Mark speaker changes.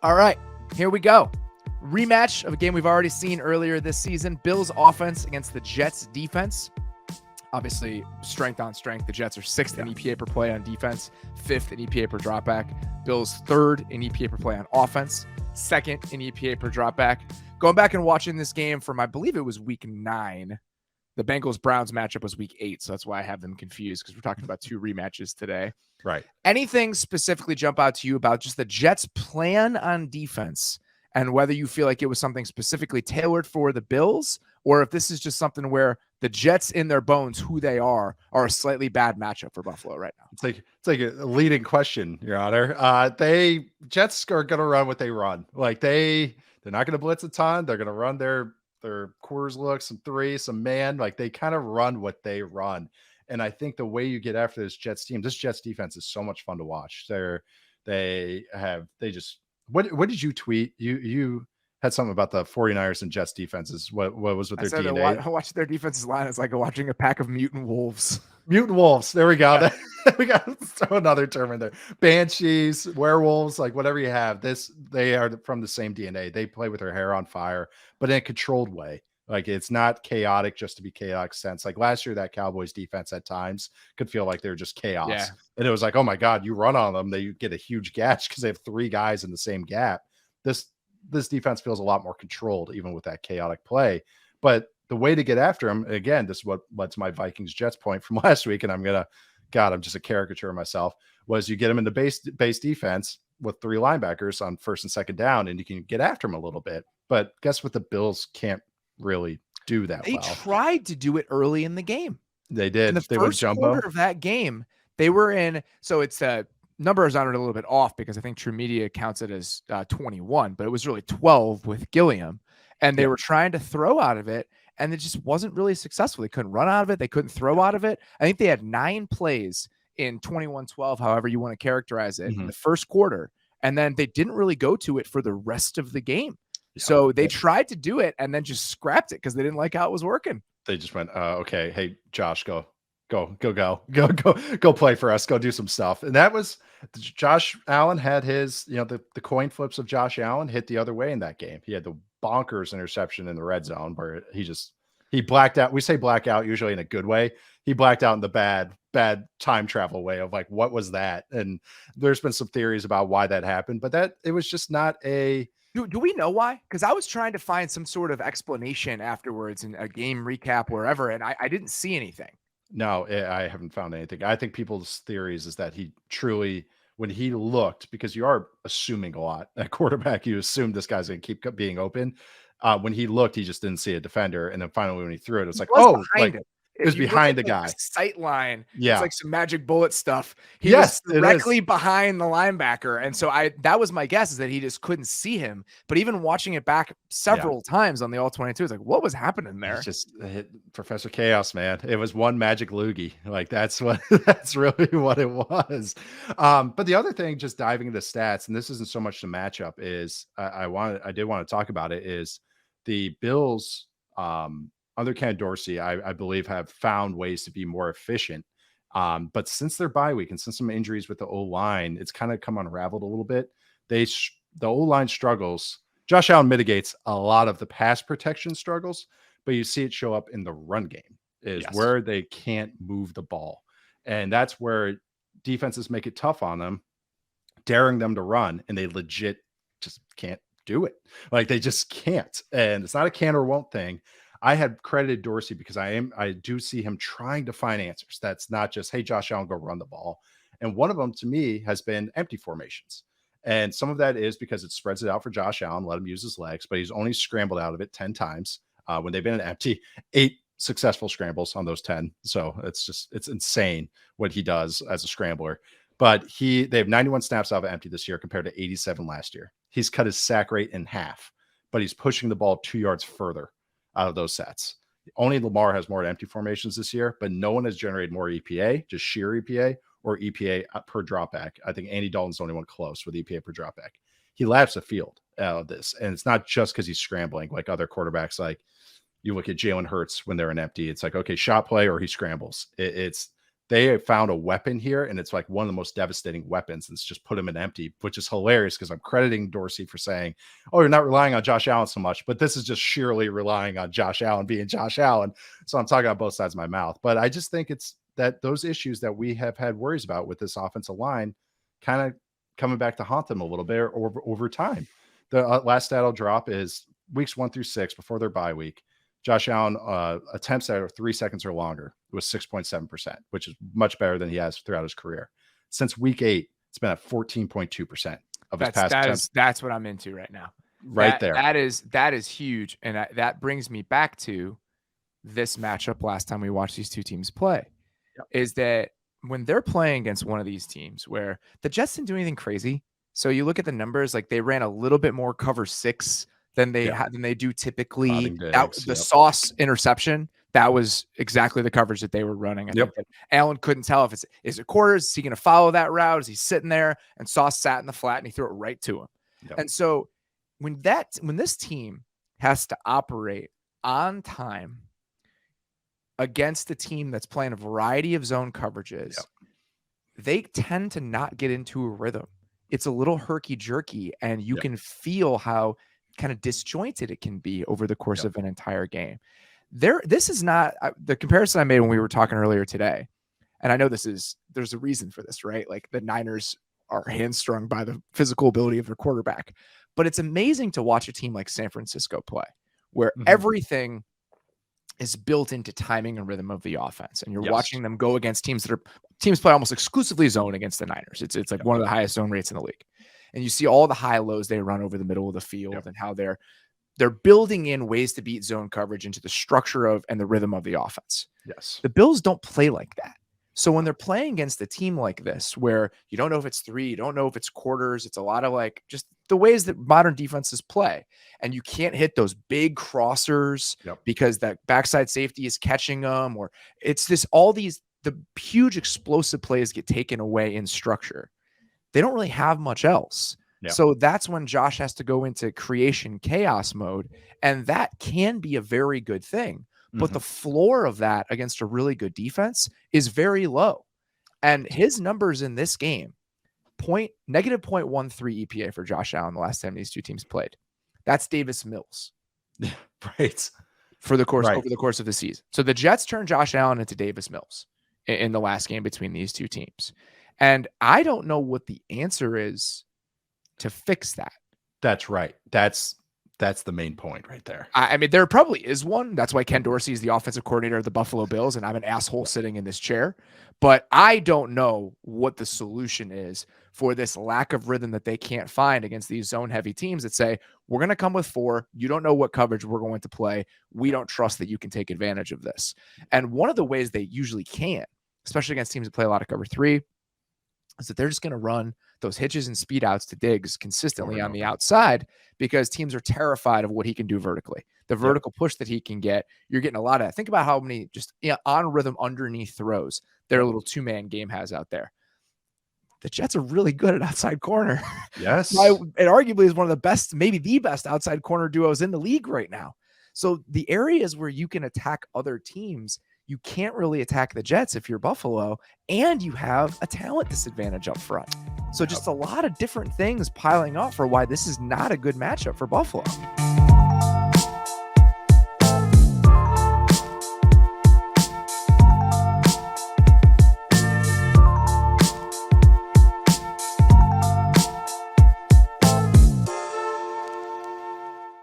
Speaker 1: All right, here we go. Rematch of a game we've already seen earlier this season. Bills offense against the Jets defense. Obviously, strength on strength. The Jets are 6th in EPA per play on defense, 5th in EPA per dropback. Bills 3rd in EPA per play on offense, 2nd in EPA per dropback. Going back and watching this game from, I believe it was week 9. The Bengals-Browns matchup was week 8, so that's why I have them confused, because we're talking about 2 rematches today.
Speaker 2: Right.
Speaker 1: Anything specifically jump out to you about just the Jets' plan on defense and whether you feel like it was something specifically tailored for the Bills, or if this is just something where the Jets in their bones, who they are a slightly bad matchup for Buffalo right now?
Speaker 2: It's like a leading question, Your Honor. Jets are going to run what they run. Like they're not going to blitz a ton. They're going to run their quarters look, some three, some man. Like they kind of run what they run. And I think the way you get after this Jets team, this Jets defense is so much fun to watch. What did you tweet? You had something about the 49ers and Jets defenses. What was with their DNA?
Speaker 1: I watched their defensive line. It's like watching a pack of mutant wolves.
Speaker 2: Mutant wolves. There we go. Yeah. We got to throw another term in there. Banshees, werewolves, like whatever you have. They are from the same DNA. They play with their hair on fire, but in a controlled way. Like it's not chaotic just to be chaotic sense. Like last year, that Cowboys defense at times could feel like they're just chaos.
Speaker 1: Yeah.
Speaker 2: And it was like, oh my God, you run on them, they get a huge gash because they have 3 guys in the same gap. This defense feels a lot more controlled, even with that chaotic play. But the way to get after him, again, this is what led to my Vikings Jets point from last week. And I'm just a caricature of myself, was you get him in the base defense with 3 linebackers on first and second down, and you can get after him a little bit. But guess what? The Bills can't really do that.
Speaker 1: They tried to do it early in the game.
Speaker 2: They did.
Speaker 1: In the first quarter of that game, they were in. So it's numbers on it a little bit off because I think True Media counts it as 21, but it was really 12 with Gilliam, and they were trying to throw out of it, and it just wasn't really successful. They couldn't run out of it. They couldn't throw out of it. I think they had 9 plays in 21-12, however you want to characterize it, in the first quarter, and then they didn't really go to it for the rest of the game. So they tried to do it and then just scrapped it because they didn't like how it was working.
Speaker 2: They just went, okay, hey, Josh, go play for us. Go do some stuff. And that was Josh Allen had his, the coin flips of Josh Allen hit the other way in that game. He had the bonkers interception in the red zone where he blacked out. We say blackout usually in a good way. He blacked out in the bad time travel way of like, what was that? And there's been some theories about why that happened, but it was just not a.
Speaker 1: Do we know why? Because I was trying to find some sort of explanation afterwards in a game recap wherever, and I didn't see anything.
Speaker 2: No, I haven't found anything. I think people's theories is that he truly, when he looked, because you are assuming a lot at quarterback, you assume this guy's going to keep being open. When he looked, he just didn't see a defender. And then finally, when he threw it, it's like, it was behind the guy.
Speaker 1: Sight line.
Speaker 2: Yeah.
Speaker 1: It's like some magic bullet stuff. He was directly behind the linebacker. And so that was my guess, is that he just couldn't see him. But even watching it back several times on the All-22, it's like, what was happening there?
Speaker 2: It's just Professor Chaos, man. It was one magic loogie. Like that's really what it was. But the other thing, just diving into stats, and this isn't so much the matchup, is I did want to talk about it, is the Bills, under Ken Dorsey, I believe, have found ways to be more efficient. But since their bye week and since some injuries with the O-line, it's kind of come unraveled a little bit. The O-line struggles. Josh Allen mitigates a lot of the pass protection struggles, but you see it show up in the run game where they can't move the ball. And that's where defenses make it tough on them, daring them to run, and they legit just can't do it. Like they just can't. And it's not a can or won't thing. I had credited Dorsey because I do see him trying to find answers. That's not just, hey, Josh Allen, go run the ball. And one of them to me has been empty formations. And some of that is because it spreads it out for Josh Allen, let him use his legs, but he's only scrambled out of it 10 times when they've been an empty, 8 successful scrambles on those 10. So it's insane what he does as a scrambler. But they have 91 snaps out of empty this year compared to 87 last year. He's cut his sack rate in half, but he's pushing the ball 2 yards further out of those sets. Only Lamar has more empty formations this year, but no one has generated more EPA, just sheer EPA or EPA per dropback. I think Andy Dalton's the only one close with EPA per dropback. He laps the field out of this. And it's not just because he's scrambling like other quarterbacks. Like you look at Jalen Hurts when they're in empty, it's like, okay, shot play or he scrambles. they have found a weapon here, and it's like one of the most devastating weapons. And it's just put him in empty, which is hilarious because I'm crediting Dorsey for saying, "Oh, you're not relying on Josh Allen so much," but this is just sheerly relying on Josh Allen being Josh Allen. So I'm talking on both sides of my mouth. But I just think it's that those issues that we have had worries about with this offensive line kind of coming back to haunt them a little bit over time. The last stat I'll drop is weeks 1 through 6 before their bye week. Josh Allen attempts that are 3 seconds or longer. It was 6.7%, which is much better than he has throughout his career. Since week 8, it's been at 14.2% of his past attempts.
Speaker 1: That's what I'm into right now.
Speaker 2: Right there.
Speaker 1: That is huge. And that brings me back to this matchup last time we watched these two teams play.
Speaker 2: Yep.
Speaker 1: Is that when they're playing against one of these teams where the Jets didn't do anything crazy. So you look at the numbers, like they ran a little bit more cover 6 than they do typically. The Sauce interception, that was exactly the coverage that they were running. I think that Allen couldn't tell if is it quarters, is he going to follow that route? Is he sitting there? And Sauce sat in the flat and he threw it right to him. Yep. And so when this team has to operate on time against a team that's playing a variety of zone coverages, they tend to not get into a rhythm. It's a little herky-jerky, and you can feel how kind of disjointed it can be over the course of an entire game. This is not the comparison I made when we were talking earlier today. And I know there's a reason for this, right? Like the Niners are hamstrung by the physical ability of their quarterback, but it's amazing to watch a team like San Francisco play where everything is built into timing and rhythm of the offense. And you're watching them go against teams play almost exclusively zone against the Niners. It's like one of the highest zone rates in the league. And you see all the high lows they run over the middle of the field and how they're building in ways to beat zone coverage into the structure of and the rhythm of the offense.
Speaker 2: Yes.
Speaker 1: The Bills don't play like that. So when they're playing against a team like this, where you don't know if it's 3, you don't know if it's quarters, it's a lot of like just the ways that modern defenses play, and you can't hit those big crossers because that backside safety is catching them, or it's the huge explosive plays get taken away in structure. They don't really have much else. So that's when Josh has to go into creation chaos mode, and that can be a very good thing. But the floor of that against a really good defense is very low. And his numbers in this game, negative 0.13 EPA for Josh Allen the last time these two teams played. That's Davis Mills.
Speaker 2: Right.
Speaker 1: Over the course of the season. So the Jets turned Josh Allen into Davis Mills in the last game between these two teams. And I don't know what the answer is to fix that.
Speaker 2: That's right. That's the main point right there.
Speaker 1: I mean, there probably is one. That's why Ken Dorsey is the offensive coordinator of the Buffalo Bills, and I'm an asshole sitting in this chair. But I don't know what the solution is for this lack of rhythm that they can't find against these zone-heavy teams that say, we're going to come with 4. You don't know what coverage we're going to play. We don't trust that you can take advantage of this. And one of the ways they usually can, especially against teams that play a lot of cover 3, is that they're just going to run those hitches and speed outs to Diggs consistently on the outside because teams are terrified of what he can do vertically. The vertical push that he can get, you're getting a lot of. Think about how many just on rhythm underneath throws their little 2-man game has out there. The Jets are really good at outside corner.
Speaker 2: Yes.
Speaker 1: It arguably is one of the best, maybe the best outside corner duos in the league right now. So the areas where you can attack other teams, you can't really attack the Jets if you're Buffalo, and you have a talent disadvantage up front. So just a lot of different things piling up for why this is not a good matchup for Buffalo.